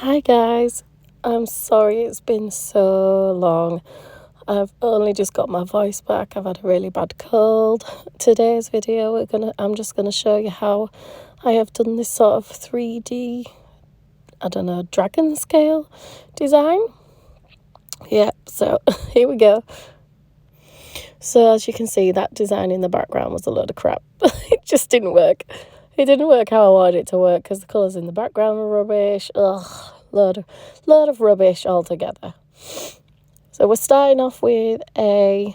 Hi guys, I'm sorry it's been so long. I've only just got my voice back. I've had a really bad cold. Today's video I'm just gonna show you how I have done this sort of 3D, I don't know, dragon scale design. Yeah, so here we go. So as you can see, that design in the background was a load of crap. It just didn't work. It didn't work how I wanted it to work because the colours in the background were rubbish. Ugh, load of rubbish altogether. So we're starting off with a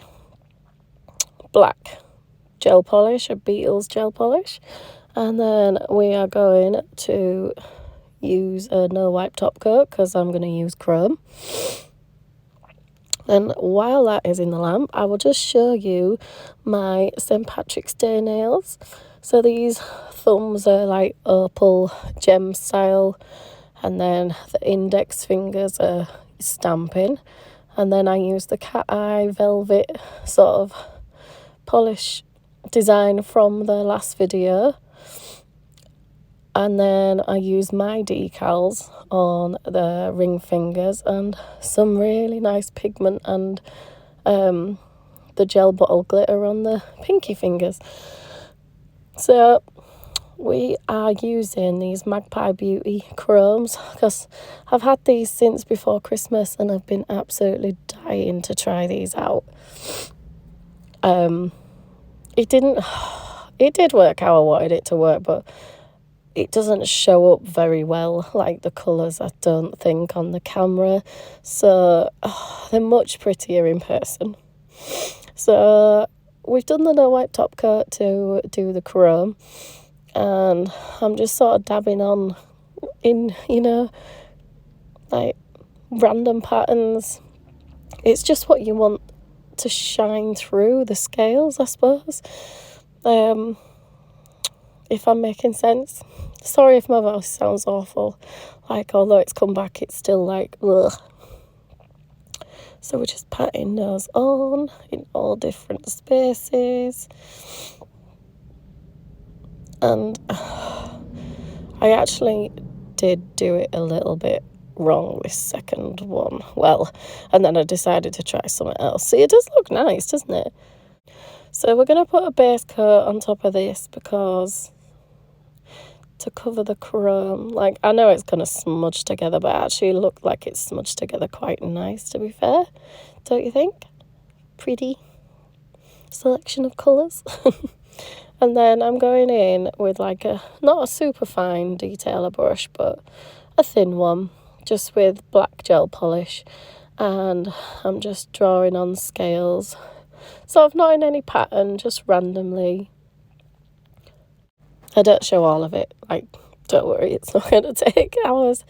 black gel polish, a Beetles gel polish. And then we are going to use a no wipe top coat because I'm going to use chrome. And while that is in the lamp, I will just show you my St. Patrick's Day nails. So these thumbs are like opal gem style, and then the index fingers are stamping. And then I use the cat eye velvet sort of polish design from the last video. And then I use my decals on the ring fingers and some really nice pigment and the gel bottle glitter on the pinky fingers. So we are using these Magpie Beauty chromes because I've had these since before Christmas and I've been absolutely dying to try these out. It did work how I wanted it to work, but it doesn't show up very well, like the colours, I don't think, on the camera. So they're much prettier in person. So we've done the no wipe top coat to do the chrome, and I'm just sort of dabbing on in, like random patterns. It's just what you want to shine through the scales, I suppose. If I'm making sense. Sorry if my voice sounds awful. Like, although it's come back, it's still like, ugh. So we're just patting those on in all different spaces. And I actually did do it a little bit wrong this second one. Well, and then I decided to try something else. See, it does look nice, doesn't it? So we're going to put a base coat on top of this because to cover the chrome, like, I know it's going to smudge together, but it actually looked like it's smudged together quite nice, to be fair. Don't you think? Pretty selection of colours. And then I'm going in with like not a super fine detailer brush, but a thin one, just with black gel polish. And I'm just drawing on scales. So I've not in any pattern, just randomly. I don't show all of it, like, don't worry, it's not going to take hours.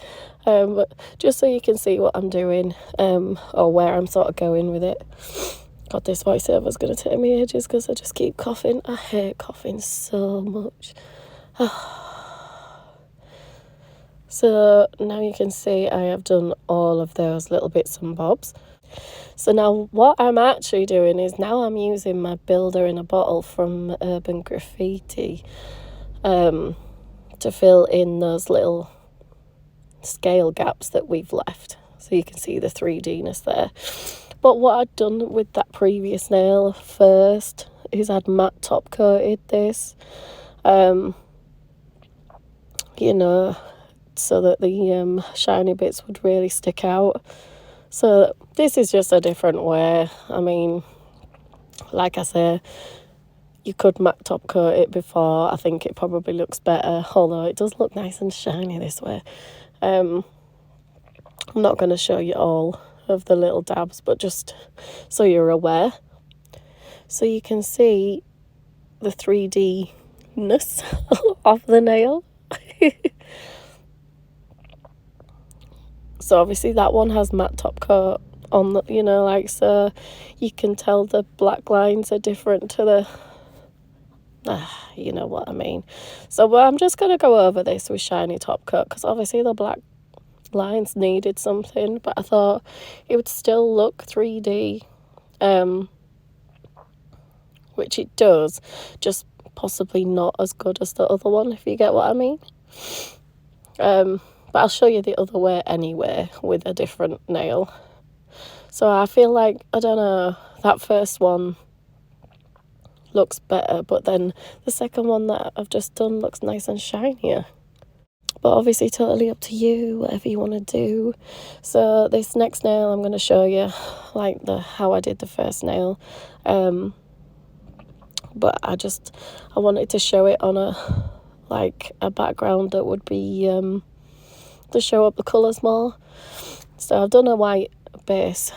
But just so you can see what I'm doing, or where I'm sort of going with it. God, this voiceover's going to take me ages because I just keep coughing. I hate coughing so much. So now you can see I have done all of those little bits and bobs. So now what I'm actually doing is now I'm using my builder in a bottle from Urban Graffiti to fill in those little scale gaps that we've left. So you can see the 3Dness there. But what I'd done with that previous nail first is I'd matte top coated this, so that the shiny bits would really stick out. So this is just a different way. I mean, like I say, you could matte top coat it before. I think it probably looks better, although it does look nice and shiny this way. I'm not going to show you all of the little dabs, but just so you're aware. So you can see the 3D-ness of the nail. So obviously that one has matte top coat on the, so you can tell the black lines are different to the, you know what I mean. So I'm just going to go over this with shiny top coat because obviously the black lines needed something, but I thought it would still look 3D, which it does, just possibly not as good as the other one, if you get what I mean. But but I'll show you the other way anyway with a different nail. So I feel like, I don't know, that first one looks better, but then the second one that I've just done looks nice and shinier. But obviously totally up to you, whatever you want to do. So this next nail I'm going to show you like how I did the first nail, but I wanted to show it on a background that would be to show up the colours more. So I've done a white base,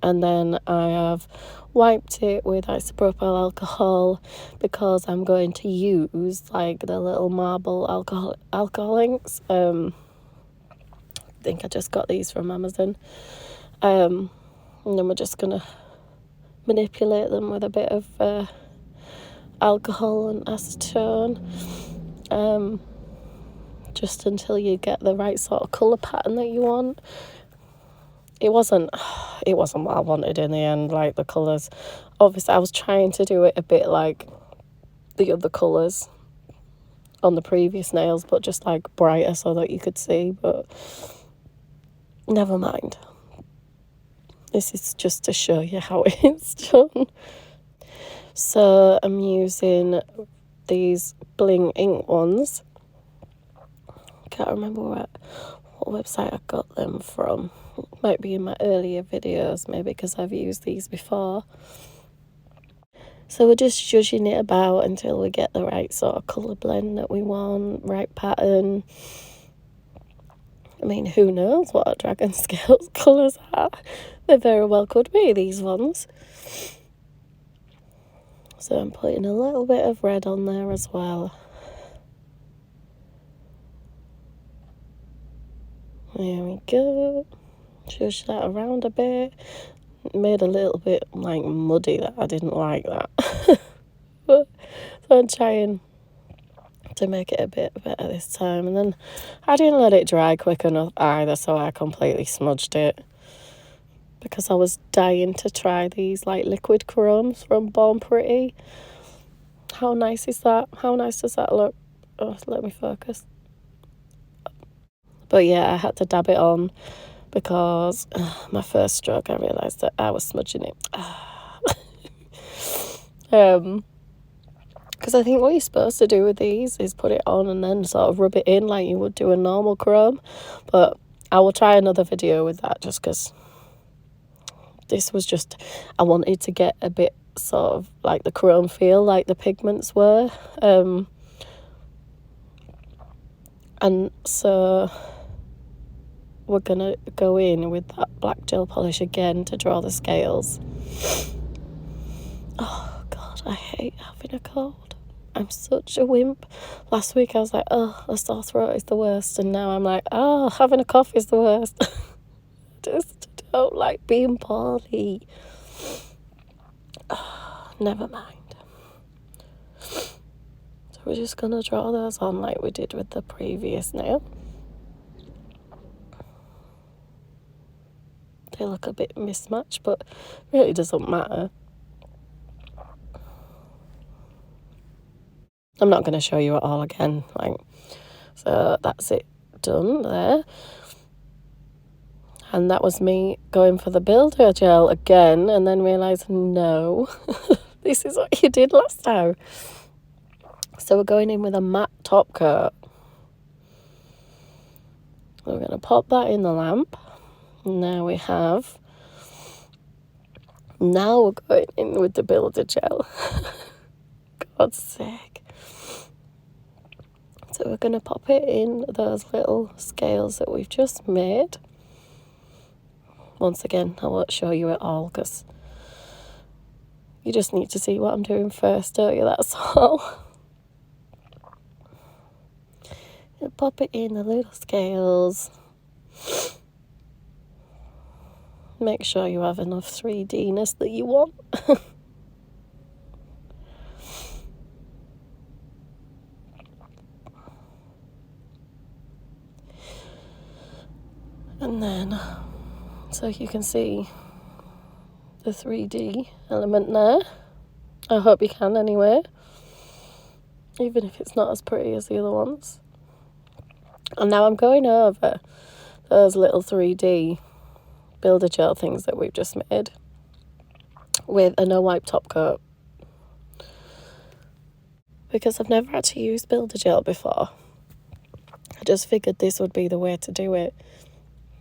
and then I have wiped it with isopropyl alcohol because I'm going to use like the little marble alcohol inks. I think I just got these from Amazon. And then we're just gonna manipulate them with a bit of alcohol and acetone, just until you get the right sort of colour pattern that you want. It wasn't what I wanted in the end, like the colours. Obviously, I was trying to do it a bit like the other colours on the previous nails, but just like brighter so that you could see, but never mind. This is just to show you how it's done. So I'm using these bling ink ones. Can't remember what website I got them from. Might be in my earlier videos, maybe, because I've used these before. So we're just zhuzhing it about until we get the right sort of colour blend that we want, right pattern. I mean, who knows what a dragon scale's colours are? They very well could be, these ones. So I'm putting a little bit of red on there as well. There we go. Zhuzh that around a bit. Made a little bit like muddy, that I didn't like that. So I'm trying to make it a bit better this time. And then I didn't let it dry quick enough either, so I completely smudged it. Because I was dying to try these like liquid chromes from Born Pretty. How nice is that? How nice does that look? Oh, let me focus. But yeah, I had to dab it on because my first stroke I realised that I was smudging it. Because I think what you're supposed to do with these is put it on and then sort of rub it in like you would do a normal chrome. But I will try another video with that, just because this was just, I wanted to get a bit sort of like the chrome feel like the pigments were. And so we're gonna go in with that black gel polish again to draw the scales. Oh god, I hate having a cold. I'm such a wimp. Last week I was like, oh, a sore throat is the worst, and now I'm like, oh, having a cough is the worst. Just don't like being poorly. Oh, never mind. So we're just gonna draw those on like we did with the previous nail. They look a bit mismatched, but really doesn't matter. I'm not going to show you it all again. So that's it done there. And that was me going for the builder gel again, and then realising, no, this is what you did last time. So we're going in with a matte top coat. We're going to pop that in the lamp. Now we're going in with the builder gel. God's sake. So we're going to pop it in those little scales that we've just made. Once again, I won't show you it all because you just need to see what I'm doing first, don't you? That's all. And pop it in the little scales. Make sure you have enough 3D-ness that you want. And then, so you can see the 3D element there. I hope you can anyway, even if it's not as pretty as the other ones. And now I'm going over those little 3D builder gel things that we've just made with a no wipe top coat, because I've never actually used builder gel before. I just figured this would be the way to do it,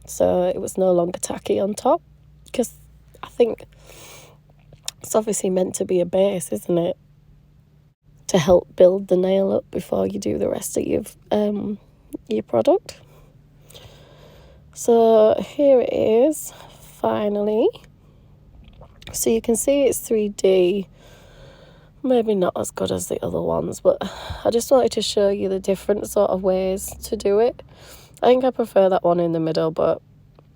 so it was no longer tacky on top, because I think it's obviously meant to be a base, isn't it, to help build the nail up before you do the rest of your product. So here it is, finally. So you can see it's 3D, maybe not as good as the other ones, but I just wanted to show you the different sort of ways to do it. I think I prefer that one in the middle, but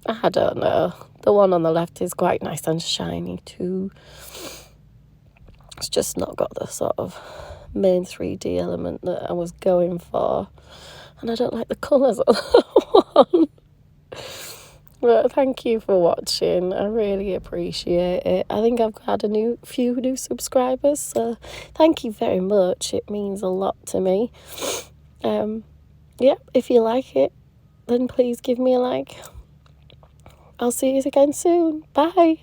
I don't know. The one on the left is quite nice and shiny too. It's just not got the sort of main 3D element that I was going for. And I don't like the colours of that one. But thank you for watching. I really appreciate it. I think I've had a few new subscribers, so thank you very much. It means a lot to me. Yeah, if you like it, then please give me a like. I'll see you again soon. Bye.